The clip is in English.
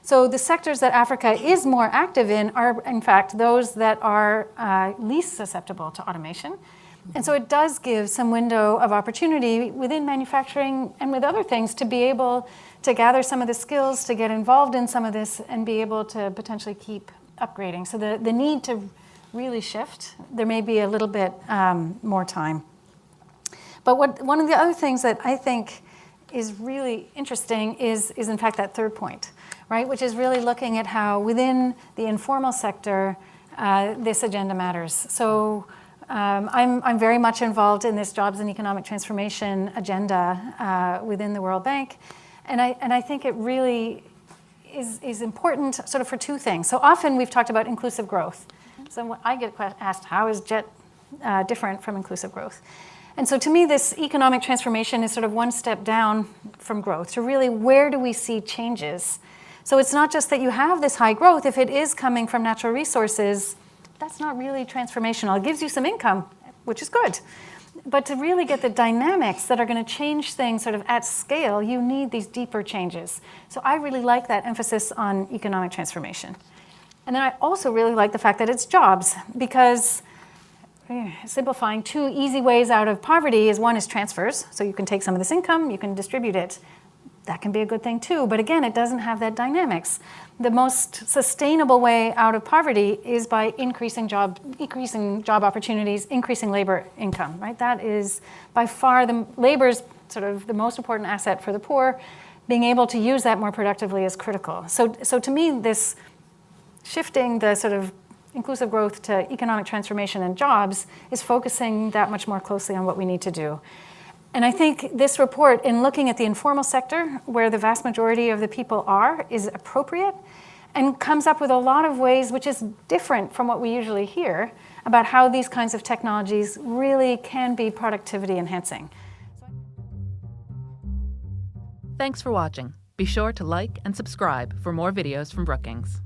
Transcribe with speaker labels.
Speaker 1: So the sectors that Africa is more active in are, in fact, those that are least susceptible to automation. And so it does give some window of opportunity within manufacturing and with other things to be able to gather some of the skills, to get involved in some of this, and be able to potentially keep upgrading. So the need to really shift, there may be a little bit more time. But one of the other things that I think is really interesting is in fact that third point, right? Which is really looking at how within the informal sector, this agenda matters. So I'm very much involved in this jobs and economic transformation agenda within the World Bank. And I think it really is important sort of for two things. So often we've talked about inclusive growth. So I get asked, how is JET different from inclusive growth? And so to me, this economic transformation is sort of one step down from growth to really where do we see changes? So it's not just that you have this high growth. If it is coming from natural resources, that's not really transformational. It gives you some income, which is good. But to really get the dynamics that are going to change things sort of at scale, you need these deeper changes. So I really like that emphasis on economic transformation. And then I also really like the fact that it's jobs, because simplifying, two easy ways out of poverty is one is transfers. So you can take some of this income, you can distribute it. That can be a good thing too. But again, it doesn't have that dynamics. The most sustainable way out of poverty is by increasing job opportunities, increasing labor income, right? That is by far labor's sort of the most important asset for the poor. Being able to use that more productively is critical. So to me, this shifting the sort of inclusive growth to economic transformation and jobs is focusing that much more closely on what we need to do. And I think this report, in looking at the informal sector, where the vast majority of the people are, is appropriate and comes up with a lot of ways, which is different from what we usually hear, about how these kinds of technologies really can be productivity enhancing.
Speaker 2: Thanks for watching. Be sure to like and subscribe for more videos from Brookings.